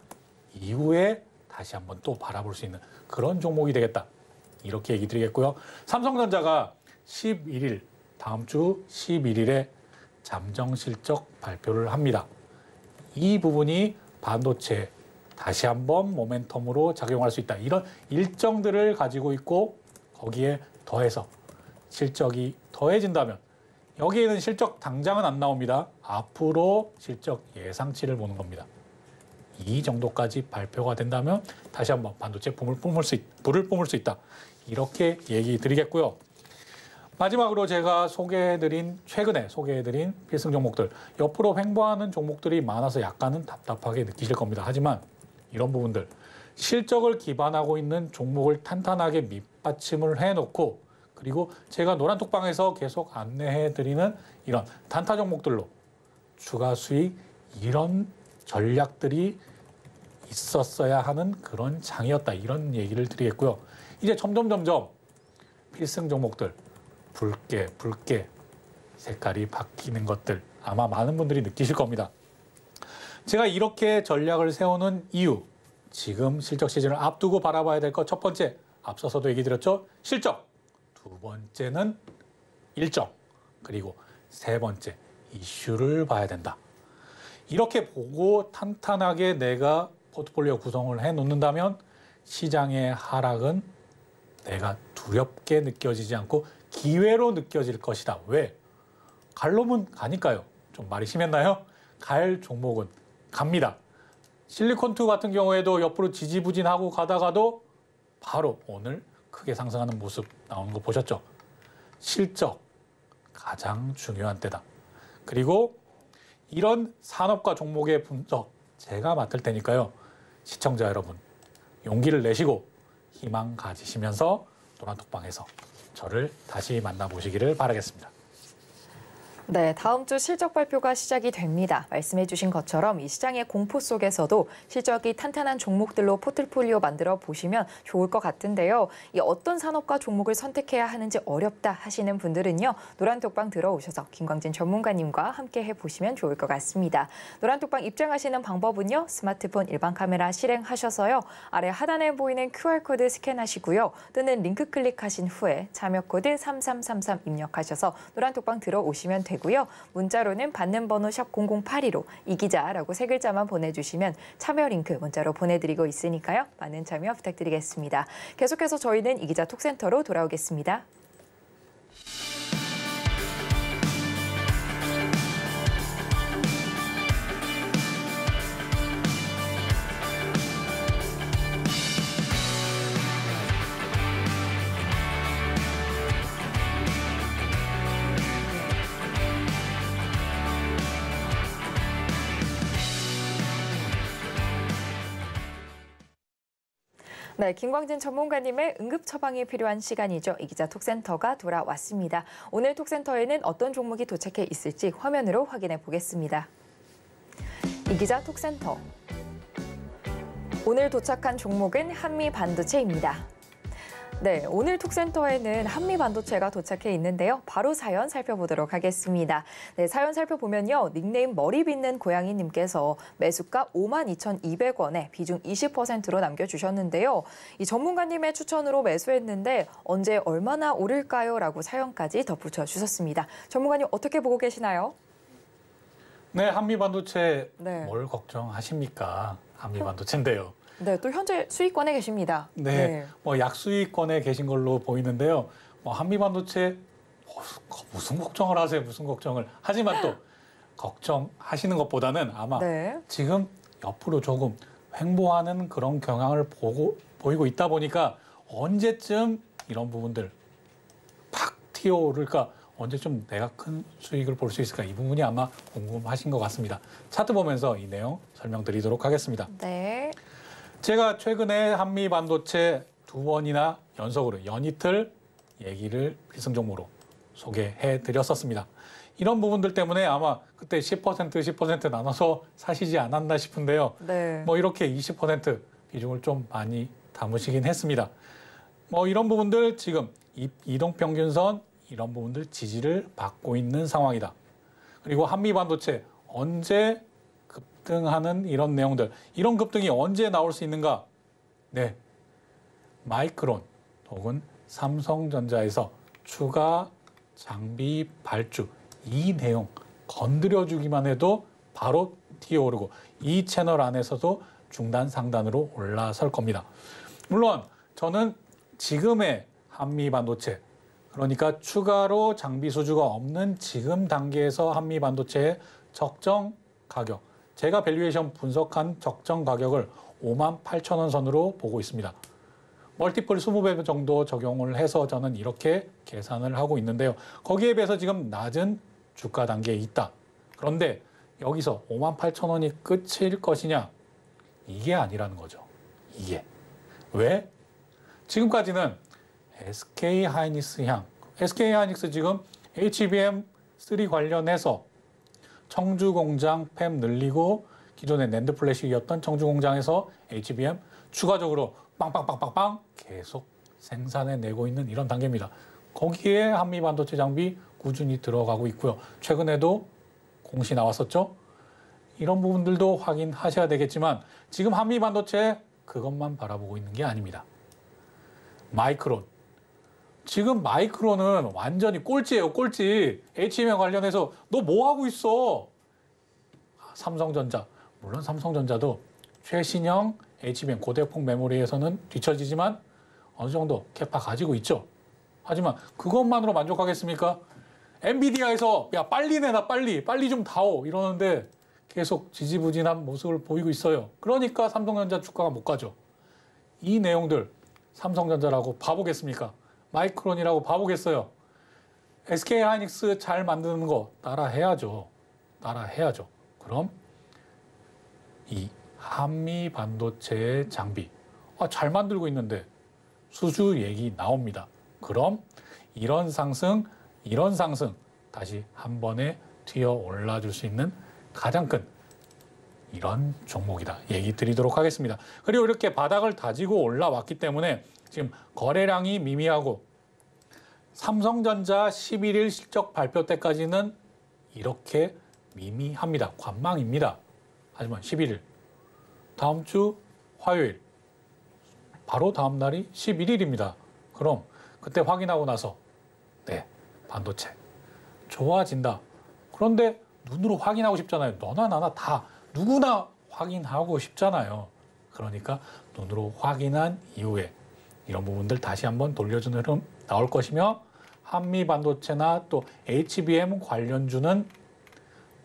이후에 다시 한번 또 바라볼 수 있는 그런 종목이 되겠다. 이렇게 얘기 드리겠고요. 삼성전자가 11일, 다음 주 11일에 잠정 실적 발표를 합니다. 이 부분이 반도체 다시 한번 모멘텀으로 작용할 수 있다. 이런 일정들을 가지고 있고 거기에 더해서 실적이 더해진다면 여기에는 실적 당장은 안 나옵니다. 앞으로 실적 예상치를 보는 겁니다. 이 정도까지 발표가 된다면 다시 한번 반도체 불을 뿜을 수 있다. 이렇게 얘기 드리겠고요. 마지막으로 제가 최근에 소개해드린 필승 종목들, 옆으로 횡보하는 종목들이 많아서 약간은 답답하게 느끼실 겁니다. 하지만 이런 부분들, 실적을 기반하고 있는 종목을 탄탄하게 밑받침을 해놓고 그리고 제가 노란톡방에서 계속 안내해드리는 이런 단타 종목들로 추가 수익 이런 전략들이 있었어야 하는 그런 장이었다. 이런 얘기를 드리겠고요. 이제 점점 필승 종목들 붉게 색깔이 바뀌는 것들 아마 많은 분들이 느끼실 겁니다. 제가 이렇게 전략을 세우는 이유, 지금 실적 시즌을 앞두고 바라봐야 될 것 첫 번째, 앞서서도 얘기 드렸죠. 실적. 두 번째는 일정. 그리고 세 번째, 이슈를 봐야 된다. 이렇게 보고 탄탄하게 내가 포트폴리오 구성을 해놓는다면 시장의 하락은 내가 두렵게 느껴지지 않고 기회로 느껴질 것이다. 왜? 갈 놈은 가니까요. 좀 말이 심했나요? 갈 종목은 갑니다. 실리콘2 같은 경우에도 옆으로 지지부진하고 가다가도 바로 오늘 크게 상승하는 모습 나오는 거 보셨죠? 실적 가장 중요한 때다. 그리고 이런 산업과 종목의 분석 제가 맡을 테니까요. 시청자 여러분 용기를 내시고 희망 가지시면서 노란톡방에서 저를 다시 만나보시기를 바라겠습니다. 네, 다음 주 실적 발표가 시작이 됩니다. 말씀해 주신 것처럼 이 시장의 공포 속에서도 실적이 탄탄한 종목들로 포트폴리오 만들어 보시면 좋을 것 같은데요. 이 어떤 산업과 종목을 선택해야 하는지 어렵다 하시는 분들은요. 노란톡방 들어오셔서 김광진 전문가님과 함께 해보시면 좋을 것 같습니다. 노란톡방 입장하시는 방법은요. 스마트폰 일반 카메라 실행하셔서요. 아래 하단에 보이는 QR코드 스캔하시고요. 뜨는 링크 클릭하신 후에 참여 코드 3333 입력하셔서 노란톡방 들어오시면 되고요. 문자로는 받는 번호 샵 0082로 이기자라고 세 글자만 보내주시면 참여 링크 문자로 보내드리고 있으니까요. 많은 참여 부탁드리겠습니다. 계속해서 저희는 이기자 톡센터로 돌아오겠습니다. 네, 김광진 전문가님의 응급 처방이 필요한 시간이죠. 이기자 톡센터가 돌아왔습니다. 오늘 톡센터에는 어떤 종목이 도착해 있을지 화면으로 확인해 보겠습니다. 이기자 톡센터. 오늘 도착한 종목은 한미반도체입니다. 네, 오늘 톡센터에는 한미반도체가 도착해 있는데요. 바로 사연 살펴보도록 하겠습니다. 네, 사연 살펴보면요. 닉네임 머리 빗는 고양이님께서 매수가 52,200원에 비중 20%로 남겨주셨는데요. 이 전문가님의 추천으로 매수했는데 언제 얼마나 오를까요? 라고 사연까지 덧붙여 주셨습니다. 전문가님 어떻게 보고 계시나요? 네, 한미반도체 네. 뭘 걱정하십니까? 한미반도체인데요. 네, 또 현재 수익권에 계십니다. 네, 뭐 약수익권에 계신 걸로 보이는데요. 뭐 한미반도체 무슨 걱정을 하세요? 무슨 걱정을? 하지만 또 걱정하시는 것보다는 아마 네. 지금 옆으로 조금 횡보하는 그런 경향을 보이고 있다 보니까 언제쯤 이런 부분들 팍 튀어오를까? 언제쯤 내가 큰 수익을 볼 수 있을까? 이 부분이 아마 궁금하신 것 같습니다. 차트 보면서 이 내용 설명드리도록 하겠습니다. 네. 제가 최근에 한미반도체 두 번이나 연속으로 연이틀 얘기를 필승 종목으로 소개해 드렸었습니다. 이런 부분들 때문에 아마 그때 10% 나눠서 사시지 않았나 싶은데요. 네. 뭐 이렇게 20% 비중을 좀 많이 담으시긴 했습니다. 뭐 이런 부분들 지금 이동평균선 이런 부분들 지지를 받고 있는 상황이다. 그리고 한미반도체 언제 급등하는 이런 내용들, 이런 급등이 언제 나올 수 있는가? 네, 마이크론 혹은 삼성전자에서 추가 장비 발주 이 내용 건드려주기만 해도 바로 튀어오르고 이 채널 안에서도 중단 상단으로 올라설 겁니다. 물론 저는 지금의 한미반도체 그러니까 추가로 장비 수주가 없는 지금 단계에서 한미반도체의 적정 가격 제가 밸류에이션 분석한 적정 가격을 58,000원 선으로 보고 있습니다. 멀티플 20배 정도 적용을 해서 저는 이렇게 계산을 하고 있는데요. 거기에 비해서 지금 낮은 주가 단계에 있다. 그런데 여기서 58,000원이 끝일 것이냐? 이게 아니라는 거죠. 이게. 왜? 지금까지는 SK하이닉스 SK하이닉스 지금 HBM3 관련해서 청주 공장 팹 늘리고 기존의 낸드 플래시였던 청주 공장에서 HBM 추가적으로 빵빵빵빵빵 계속 생산해내고 있는 이런 단계입니다. 거기에 한미 반도체 장비 꾸준히 들어가고 있고요. 최근에도 공시 나왔었죠. 이런 부분들도 확인하셔야 되겠지만 지금 한미 반도체 그것만 바라보고 있는 게 아닙니다. 마이크론. 지금 마이크론은 완전히 꼴찌예요, 꼴찌. HBM 관련해서 너 뭐 하고 있어? 삼성전자. 물론 삼성전자도 최신형 HBM 고대폭 메모리에서는 뒤처지지만 어느 정도 캐파 가지고 있죠. 하지만 그것만으로 만족하겠습니까? 엔비디아에서 야 빨리 내놔 빨리 좀 다오 이러는데 계속 지지부진한 모습을 보이고 있어요. 그러니까 삼성전자 주가가 못 가죠. 이 내용들 삼성전자라고 봐보겠습니까? 마이크론이라고 봐보겠어요. SK하이닉스 잘 만드는 거 따라해야죠. 따라해야죠. 그럼 이 한미 반도체 장비 잘 만들고 있는데 수주 얘기 나옵니다. 그럼 이런 상승 다시 한 번에 튀어 올라줄 수 있는 가장 큰 이런 종목이다. 얘기 드리도록 하겠습니다. 그리고 이렇게 바닥을 다지고 올라왔기 때문에 지금 거래량이 미미하고 삼성전자 11일 실적 발표 때까지는 이렇게 미미합니다. 관망입니다. 하지만 11일 다음 주 화요일 바로 다음 날이 11일입니다. 그럼 그때 확인하고 나서 네, 반도체 좋아진다. 그런데 눈으로 확인하고 싶잖아요. 너나 나나 다 누구나 확인하고 싶잖아요. 그러니까 눈으로 확인한 이후에 이런 부분들 다시 한번 돌려주는 흐름 나올 것이며 한미 반도체나 또 HBM 관련주는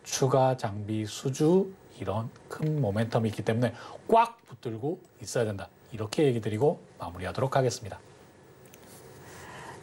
추가 장비 수주 이런 큰 모멘텀이 있기 때문에 꽉 붙들고 있어야 된다. 이렇게 얘기 드리고 마무리하도록 하겠습니다.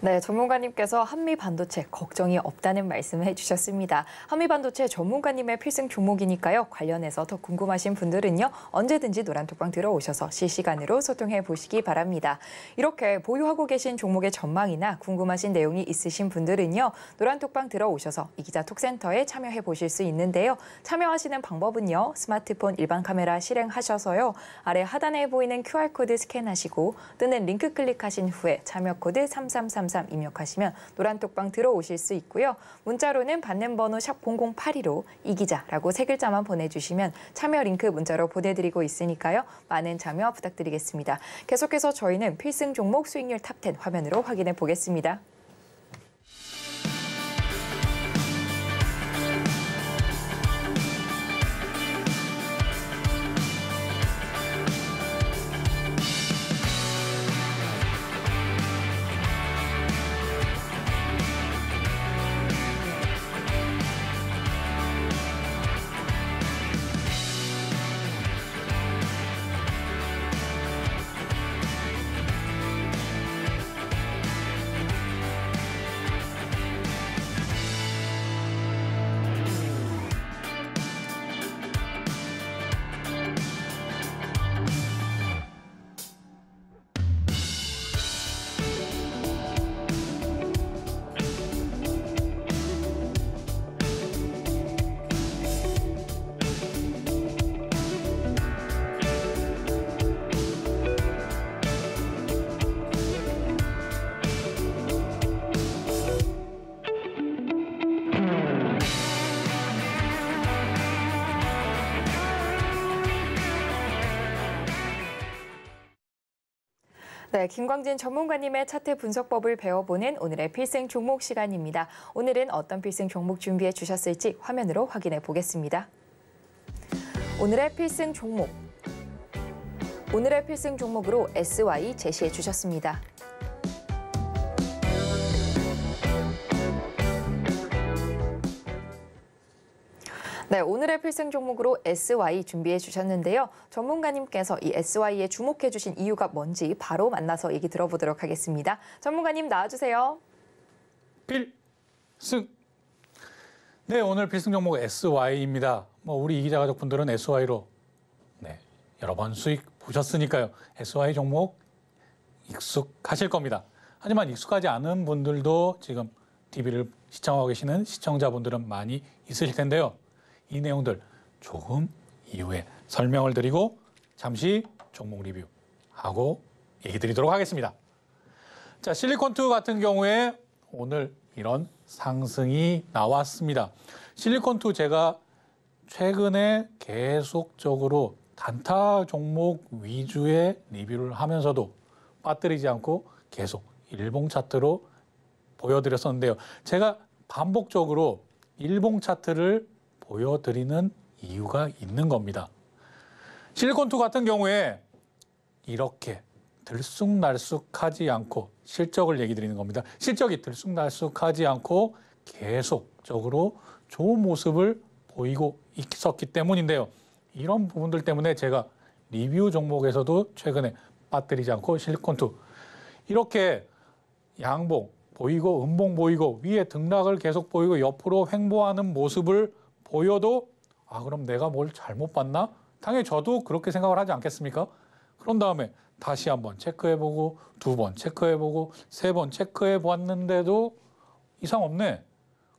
네, 전문가님께서 한미 반도체 걱정이 없다는 말씀을 해주셨습니다. 한미 반도체 전문가님의 필승 종목이니까요. 관련해서 더 궁금하신 분들은요. 언제든지 노란톡방 들어오셔서 실시간으로 소통해 보시기 바랍니다. 이렇게 보유하고 계신 종목의 전망이나 궁금하신 내용이 있으신 분들은요. 노란톡방 들어오셔서 이기자 톡센터에 참여해 보실 수 있는데요. 참여하시는 방법은요. 스마트폰 일반 카메라 실행하셔서요. 아래 하단에 보이는 QR코드 스캔하시고 뜨는 링크 클릭하신 후에 참여 코드 3333 입력하시면 노란톡방 들어오실 수 있고요. 문자로는 받는 번호 샵 0082로 이기자라고 3글자만 보내주시면 참여 링크 문자로 보내드리고 있으니까요. 많은 참여 부탁드리겠습니다. 계속해서 저희는 필승 종목 수익률 탑10 화면으로 확인해 보겠습니다. 네, 김광진 전문가님의 차트 분석법을 배워보는 오늘의 필승 종목 시간입니다. 오늘은 어떤 필승 종목 준비해 주셨을지 화면으로 확인해 보겠습니다. 오늘의 필승 종목으로 SY 제시해 주셨습니다. 네, 오늘의 필승 종목으로 SY 준비해 주셨는데요. 전문가님께서 이 SY에 주목해 주신 이유가 뭔지 바로 만나서 얘기 들어보도록 하겠습니다. 전문가님 나와주세요. 필승. 네, 오늘 필승 종목 SY입니다. 우리 이기자 가족분들은 SY로 여러 번 수익 보셨으니까요. SY 종목 익숙하실 겁니다. 하지만 익숙하지 않은 분들도 지금 TV를 시청하고 계시는 시청자분들은 많이 있으실 텐데요. 이 내용들 조금 이후에 설명을 드리고 잠시 종목 리뷰하고 얘기 드리도록 하겠습니다. 자, 실리콘2 같은 경우에 오늘 이런 상승이 나왔습니다. 실리콘2 제가 최근에 계속적으로 단타 종목 위주의 리뷰를 하면서도 빠뜨리지 않고 계속 일봉 차트로 보여드렸었는데요. 제가 반복적으로 일봉 차트를 보여드리는 이유가 있는 겁니다. 실리콘2 같은 경우에 이렇게 들쑥날쑥하지 않고 실적을 얘기 드리는 겁니다. 실적이 들쑥날쑥하지 않고 계속적으로 좋은 모습을 보이고 있었기 때문인데요. 이런 부분들 때문에 제가 리뷰 종목에서도 최근에 빠뜨리지 않고 실리콘2 이렇게 양봉 보이고 음봉 보이고 위에 등락을 계속 보이고 옆으로 횡보하는 모습을 보여도 그럼 내가 뭘 잘못 봤나? 당연히 저도 그렇게 생각을 하지 않겠습니까? 그런 다음에 다시 한번 체크해보고 2번 체크해보고 3번 체크해봤는데도 이상 없네.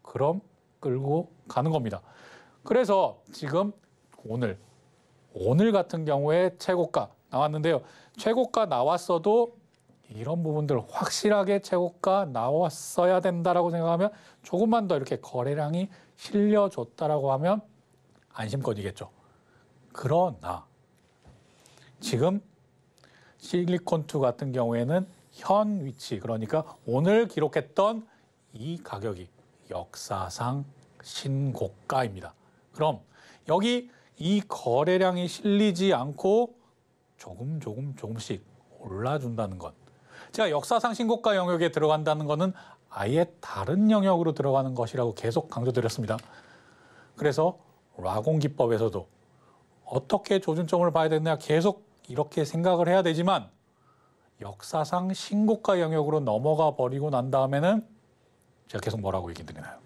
그럼 끌고 가는 겁니다. 그래서 지금 오늘 같은 경우에 최고가 나왔는데요. 최고가 나왔어도 이런 부분들 확실하게 최고가 나왔어야 된다라고 생각하면 조금만 더 이렇게 거래량이 실려줬다라고 하면 안심권이겠죠. 그러나 지금 실리콘2 같은 경우에는 현 위치, 그러니까 오늘 기록했던 이 가격이 역사상 신고가입니다. 그럼 여기 이 거래량이 실리지 않고 조금씩 올라준다는 것. 제가 역사상 신고가 영역에 들어간다는 것은 아예 다른 영역으로 들어가는 것이라고 계속 강조드렸습니다. 그래서 라곤 기법에서도 어떻게 조준점을 봐야 되느냐 계속 이렇게 생각을 해야 되지만 역사상 신고가 영역으로 넘어가 버리고 난 다음에는 제가 계속 뭐라고 얘기 드리나요?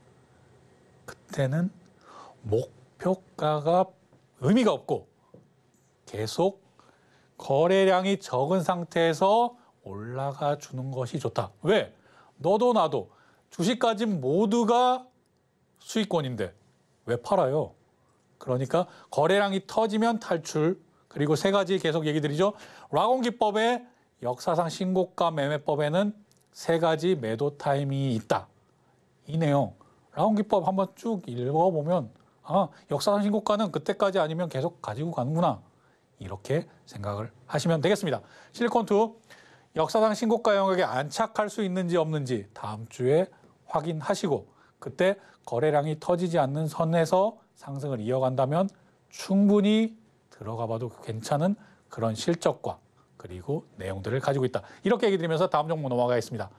그때는 목표가가 의미가 없고 계속 거래량이 적은 상태에서 올라가 주는 것이 좋다. 왜? 너도 나도 주식까지 모두가 수익권인데 왜 팔아요? 그러니까 거래량이 터지면 탈출. 그리고 3가지 계속 얘기 드리죠. 라곤 기법의 역사상 신고가 매매법에는 3가지 매도 타이밍이 있다. 이 내용 라곤 기법 한번 쭉 읽어보면 역사상 신고가는 그때까지 아니면 계속 가지고 가는구나. 이렇게 생각을 하시면 되겠습니다. 실리콘2 역사상 신고가 영역에 안착할 수 있는지 없는지 다음 주에 확인하시고 그때 거래량이 터지지 않는 선에서 상승을 이어간다면 충분히 들어가 봐도 괜찮은 그런 실적과 그리고 내용들을 가지고 있다. 이렇게 얘기 드리면서 다음 종목 넘어가겠습니다.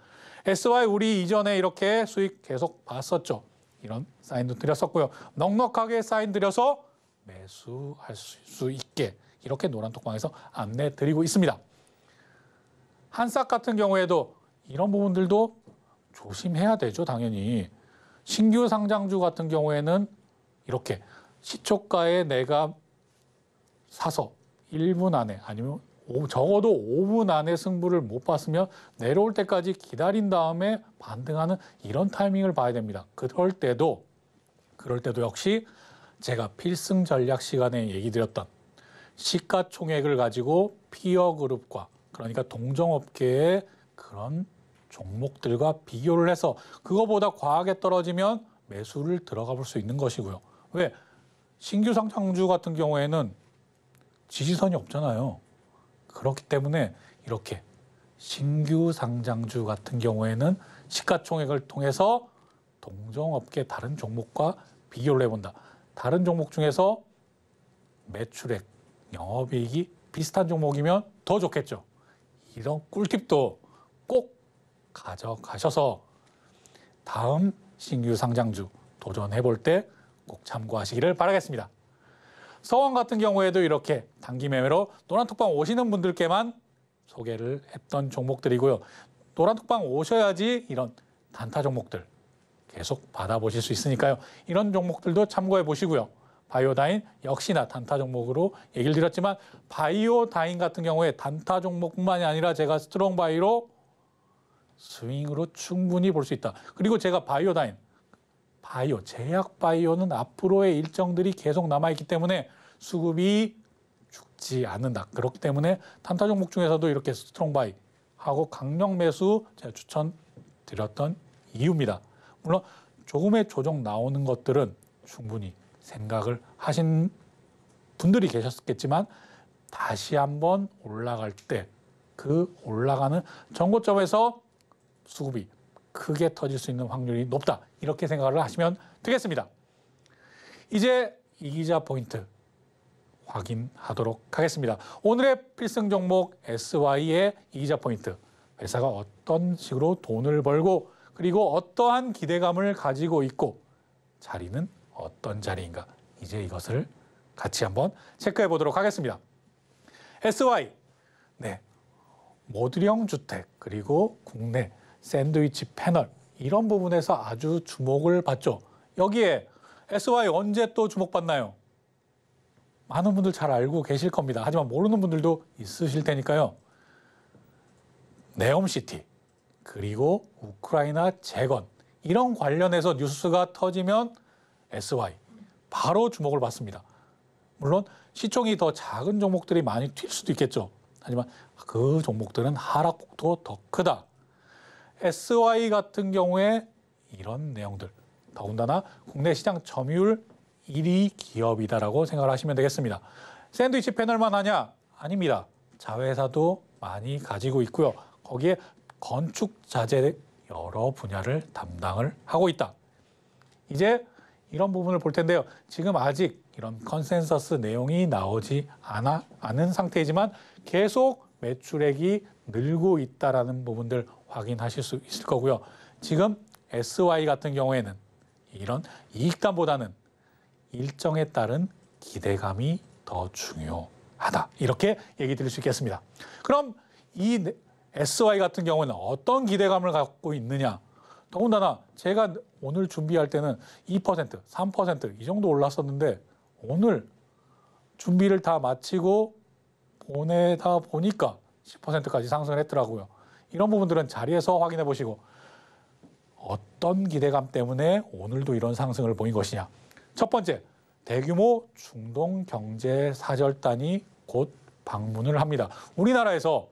SY 우리 이전에 이렇게 수익 계속 봤었죠. 이런 사인도 드렸었고요. 넉넉하게 사인 드려서 매수할 수 있게 이렇게 노란톡방에서 안내 드리고 있습니다. 한싹 같은 경우에도 이런 부분들도 조심해야 되죠. 당연히. 신규 상장주 같은 경우에는 이렇게 시초가에 내가 사서 1분 안에 아니면 적어도 5분 안에 승부를 못 봤으면 내려올 때까지 기다린 다음에 반등하는 이런 타이밍을 봐야 됩니다. 그럴 때도 역시 제가 필승 전략 시간에 얘기 드렸던 시가총액을 가지고 피어 그룹과 그러니까 동종업계의 그런 종목들과 비교를 해서 그거보다 과하게 떨어지면 매수를 들어가 볼 수 있는 것이고요. 왜? 신규 상장주 같은 경우에는 지지선이 없잖아요. 그렇기 때문에 이렇게 신규 상장주 같은 경우에는 시가총액을 통해서 동종업계 다른 종목과 비교를 해본다. 다른 종목 중에서 매출액, 영업이익이 비슷한 종목이면 더 좋겠죠. 이런 꿀팁도 꼭 가져가셔서 다음 신규 상장주 도전해볼 때 꼭 참고하시기를 바라겠습니다. 서원 같은 경우에도 이렇게 단기 매매로 노란톡방 오시는 분들께만 소개를 했던 종목들이고요. 노란톡방 오셔야지 이런 단타 종목들 계속 받아보실 수 있으니까요. 이런 종목들도 참고해 보시고요. 바이오다인 역시나 단타 종목으로 얘기를 드렸지만 바이오다인 같은 경우에 단타 종목뿐만이 아니라 제가 스트롱바이로 스윙으로 충분히 볼 수 있다. 그리고 제가 바이오다인, 제약 바이오는 앞으로의 일정들이 계속 남아있기 때문에 수급이 죽지 않는다. 그렇기 때문에 단타 종목 중에서도 이렇게 스트롱 바이 하고 강력 매수 제가 추천드렸던 이유입니다. 물론 조금의 조정 나오는 것들은 충분히 생각을 하신 분들이 계셨겠지만 다시 한번 올라갈 때 그 올라가는 전고점에서 수급이 크게 터질 수 있는 확률이 높다. 이렇게 생각을 하시면 되겠습니다. 이제 이기자 포인트 확인하도록 하겠습니다. 오늘의 필승 종목 SY의 이기자 포인트. 회사가 어떤 식으로 돈을 벌고 그리고 어떠한 기대감을 가지고 있고 자리는 어떤 자리인가. 이제 이것을 같이 한번 체크해 보도록 하겠습니다. SY. 네. 모듈형 주택 그리고 국내 샌드위치 패널 이런 부분에서 아주 주목을 받죠. 여기에 SY 언제 또 주목받나요? 많은 분들 잘 알고 계실 겁니다. 하지만 모르는 분들도 있으실 테니까요. 네옴시티 그리고 우크라이나 재건 이런 관련해서 뉴스가 터지면 SY 바로 주목을 받습니다. 물론 시총이 더 작은 종목들이 많이 튈 수도 있겠죠. 하지만 그 종목들은 하락폭도 더 크다. SY 같은 경우에 이런 내용들 더군다나 국내 시장 점유율 1위 기업이다라고 생각을 하시면 되겠습니다. 샌드위치 패널만 하냐? 아닙니다. 자회사도 많이 가지고 있고요. 거기에 건축 자재 여러 분야를 담당을 하고 있다. 이제 이런 부분을 볼 텐데요. 지금 아직 이런 컨센서스 내용이 나오지 않은 상태이지만 계속 매출액이 늘고 있다라는 부분들 확인하실 수 있을 거고요. 지금 SY 같은 경우에는 이런 이익감보다는 일정에 따른 기대감이 더 중요하다. 이렇게 얘기 드릴 수 있겠습니다. 그럼 이 SY 같은 경우는 어떤 기대감을 갖고 있느냐? 더군다나 제가 오늘 준비할 때는 2%, 3% 이 정도 올랐었는데 오늘 준비를 다 마치고 보내다 보니까 10%까지 상승을 했더라고요. 이런 부분들은 자리에서 확인해 보시고 어떤 기대감 때문에 오늘도 이런 상승을 보인 것이냐. 첫 번째, 대규모 중동 경제 사절단이 곧 방문을 합니다. 우리나라에서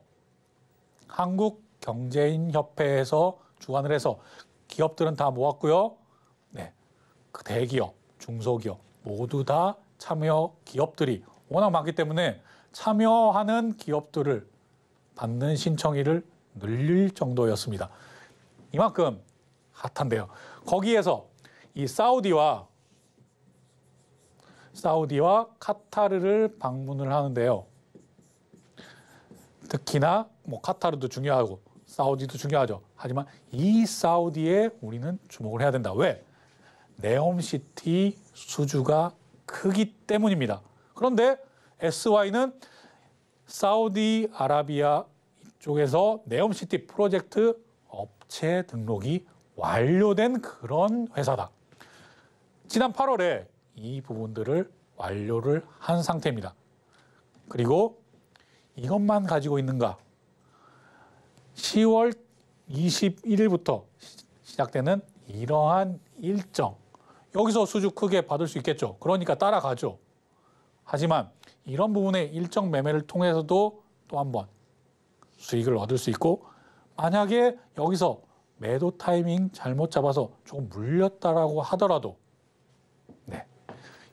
한국경제인협회에서 주관을 해서 기업들은 다 모았고요. 네, 그 대기업, 중소기업 모두 다 참여 기업들이 워낙 많기 때문에 참여하는 기업들을 받는 신청일을 늘릴 정도였습니다. 이만큼 핫한데요. 거기에서 이 사우디와 카타르를 방문을 하는데요. 특히나 뭐 카타르도 중요하고 사우디도 중요하죠. 하지만 이 사우디에 우리는 주목을 해야 된다. 왜? 네옴시티 수주가 크기 때문입니다. 그런데 SY는 사우디아라비아 쪽에서 네옴시티 프로젝트 업체 등록이 완료된 그런 회사다. 지난 8월에 이 부분들을 완료를 한 상태입니다. 그리고 이것만 가지고 있는가? 10월 21일부터 시작되는 이러한 일정. 여기서 수주 크게 받을 수 있겠죠. 그러니까 따라가죠. 하지만 이런 부분의 일정 매매를 통해서도 또 한 번 수익을 얻을 수 있고 만약에 여기서 매도 타이밍 잘못 잡아서 조금 물렸다라고 하더라도 네,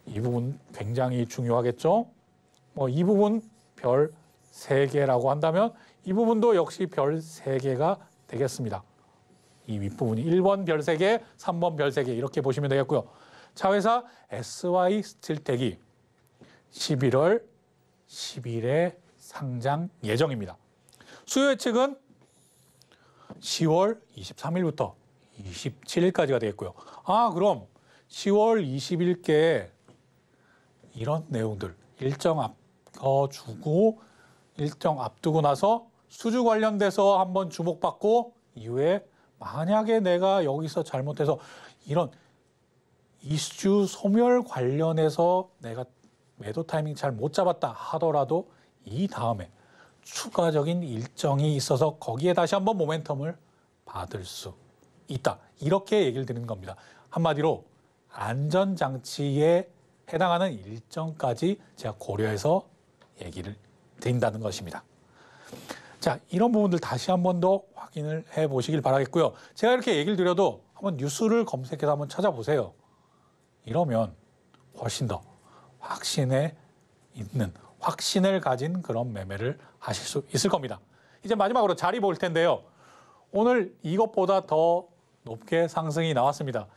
이 부분 굉장히 중요하겠죠. 뭐 이 부분 별 3개라고 한다면 이 부분도 역시 별 3개가 되겠습니다. 이 윗부분이 1번 별 3개, 3번 별 3개 이렇게 보시면 되겠고요. 자회사 SY 스틸텍이 11월 10일에 상장 예정입니다. 수요 예측은 10월 23일부터 27일까지가 되겠고요. 그럼 10월 20일께 이런 내용들 일정 앞두고 나서 수주 관련돼서 한번 주목받고 이후에 만약에 내가 여기서 잘못해서 이런 이슈 소멸 관련해서 내가 매도 타이밍 잘 못 잡았다 하더라도 이 다음에 추가적인 일정이 있어서 거기에 다시 한번 모멘텀을 받을 수 있다. 이렇게 얘기를 드리는 겁니다. 한마디로 안전장치에 해당하는 일정까지 제가 고려해서 얘기를 드린다는 것입니다. 자, 이런 부분들 다시 한 번 더 확인을 해보시길 바라겠고요. 제가 이렇게 얘기를 드려도 한번 뉴스를 검색해서 한번 찾아보세요. 이러면 훨씬 더 확신을 가진 그런 매매를 하실 수 있을 겁니다. 이제 마지막으로 자리 볼 텐데요. 오늘 이것보다 더 높게 상승이 나왔습니다.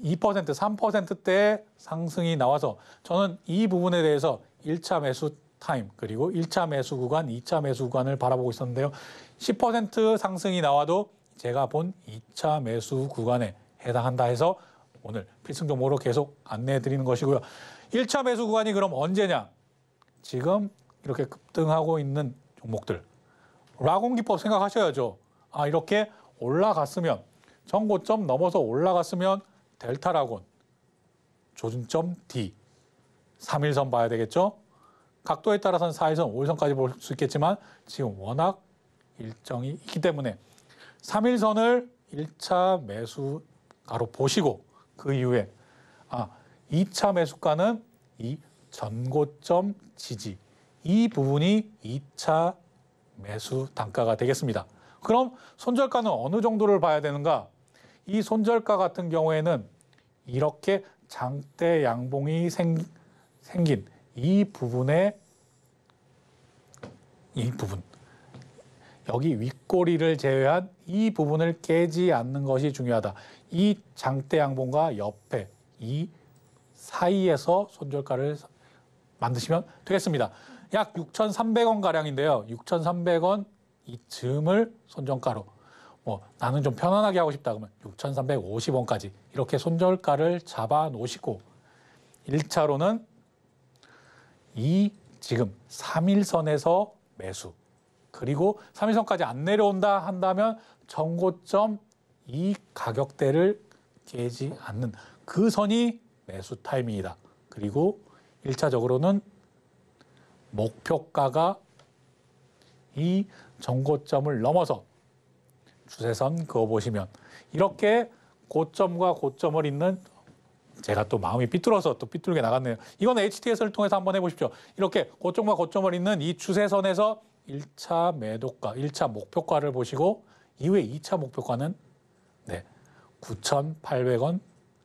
2%, 3%대 상승이 나와서 저는 이 부분에 대해서 1차 매수 타임, 그리고 1차 매수 구간, 2차 매수 구간을 바라보고 있었는데요. 10% 상승이 나와도 제가 본 2차 매수 구간에 해당한다 해서 오늘 필승 종목으로 계속 안내해 드리는 것이고요. 1차 매수 구간이 그럼 언제냐? 지금 이렇게 급등하고 있는 종목들. 라곤기법 생각하셔야죠. 아, 이렇게 올라갔으면, 전고점 넘어서 올라갔으면 델타라곤, 조준점 D, 3일선 봐야 되겠죠? 각도에 따라서는 4일선, 5일선까지 볼 수 있겠지만 지금 워낙 일정이 있기 때문에 3일선을 1차 매수가로 보시고 그 이후에 2차 매수가는 이 전고점 지지, 이 부분이 2차 매수 단가가 되겠습니다. 그럼 손절가는 어느 정도를 봐야 되는가? 이 손절가 같은 경우에는 이렇게 장대 양봉이 생긴 이 부분에 여기 윗꼬리를 제외한 이 부분을 깨지 않는 것이 중요하다. 이 장대 양봉과 옆에 이 사이에서 손절가를 만드시면 되겠습니다. 약 6,300원 가량인데요. 6,300원 이 즈음을 손절가로, 나는 좀 편안하게 하고 싶다 그러면 6,350원까지 이렇게 손절가를 잡아 놓으시고, 1차로는 이 지금 3일선에서 매수, 그리고 3일선까지 안 내려온다 한다면 전고점 이 가격대를 깨지 않는 그 선이 매수 타이밍이다. 그리고 1차적으로는 목표가가 이 전고점을 넘어서 추세선 그어보시면 이렇게 고점과 고점을 잇는, 제가 또 마음이 삐뚤어서 또 삐뚤게 나갔네요. 이건 HTS를 통해서 한번 해보십시오. 이렇게 고점과 고점을 잇는 이 추세선에서 1차 매도가, 1차 목표가를 보시고 이후에 2차 목표가는 9,800원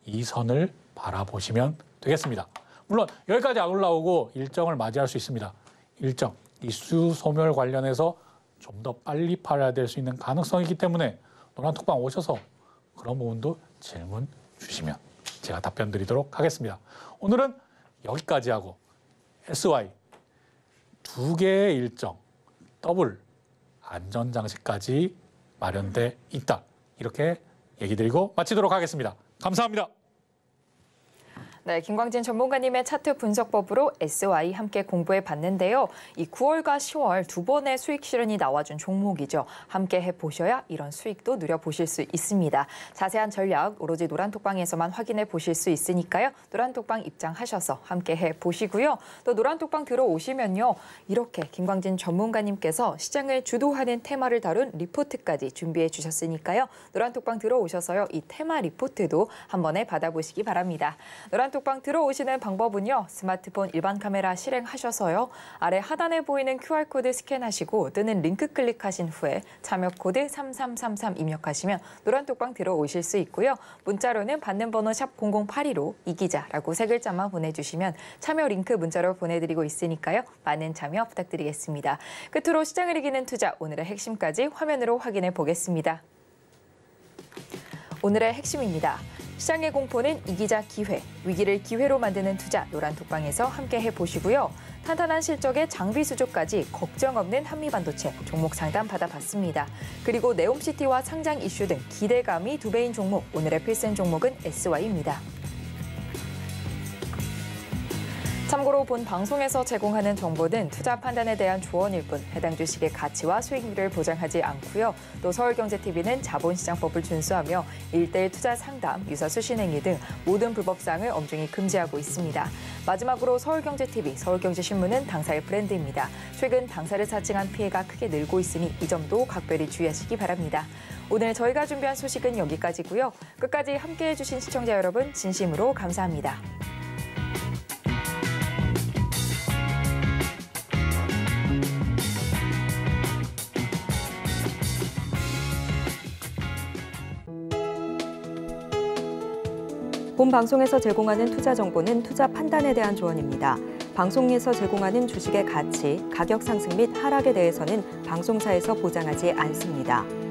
이 선을 바라보시면 되겠습니다. 물론 여기까지 안 올라오고 일정을 맞이할 수 있습니다. 일정, 이슈 소멸 관련해서 좀 더 빨리 팔아야 될 수 있는 가능성이 있기 때문에 노란톡방 오셔서 그런 부분도 질문 주시면 제가 답변 드리도록 하겠습니다. 오늘은 여기까지 하고 SY 2개의 일정, 더블 안전장치까지 마련돼 있다. 이렇게 얘기 드리고 마치도록 하겠습니다. 감사합니다. 네, 김광진 전문가님의 차트 분석법으로 SY 함께 공부해 봤는데요. 이 9월과 10월 두 번의 수익 실현이 나와준 종목이죠. 함께 해보셔야 이런 수익도 누려보실 수 있습니다. 자세한 전략 오로지 노란톡방에서만 확인해 보실 수 있으니까요. 노란톡방 입장하셔서 함께 해보시고요. 또 노란톡방 들어오시면요. 이렇게 김광진 전문가님께서 시장을 주도하는 테마를 다룬 리포트까지 준비해 주셨으니까요. 노란톡방 들어오셔서요. 이 테마 리포트도 한 번에 받아보시기 바랍니다. 노란톡방 들어오시는 방법은요. 스마트폰 일반 카메라 실행하셔서요. 아래 하단에 보이는 QR코드 스캔하시고 뜨는 링크 클릭하신 후에 참여 코드 3333 입력하시면 노란톡방 들어오실 수 있고요. 문자로는 받는 번호 샵 0082로 이기자라고 세 글자만 보내주시면 참여 링크 문자로 보내드리고 있으니까요. 많은 참여 부탁드리겠습니다. 끝으로 시장을 이기는 투자 오늘의 핵심까지 화면으로 확인해 보겠습니다. 오늘의 핵심입니다. 시장의 공포는 이기자 기회, 위기를 기회로 만드는 투자 노란톡방에서 함께 해보시고요. 탄탄한 실적에 장비 수주까지 걱정 없는 한미반도체 종목 상담 받아봤습니다. 그리고 네옴시티와 상장 이슈 등 기대감이 2배인 종목, 오늘의 필승 종목은 SY입니다. 참고로 본 방송에서 제공하는 정보는 투자 판단에 대한 조언일 뿐 해당 주식의 가치와 수익률을 보장하지 않고요. 또 서울경제TV는 자본시장법을 준수하며 1:1 투자 상담, 유사 수신행위 등 모든 불법사항을 엄중히 금지하고 있습니다. 마지막으로 서울경제TV, 서울경제신문은 당사의 브랜드입니다. 최근 당사를 사칭한 피해가 크게 늘고 있으니 이 점도 각별히 주의하시기 바랍니다. 오늘 저희가 준비한 소식은 여기까지고요. 끝까지 함께해 주신 시청자 여러분 진심으로 감사합니다. 본 방송에서 제공하는 투자 정보는 투자 판단에 대한 조언입니다. 방송에서 제공하는 주식의 가치, 가격 상승 및 하락에 대해서는 방송사에서 보장하지 않습니다.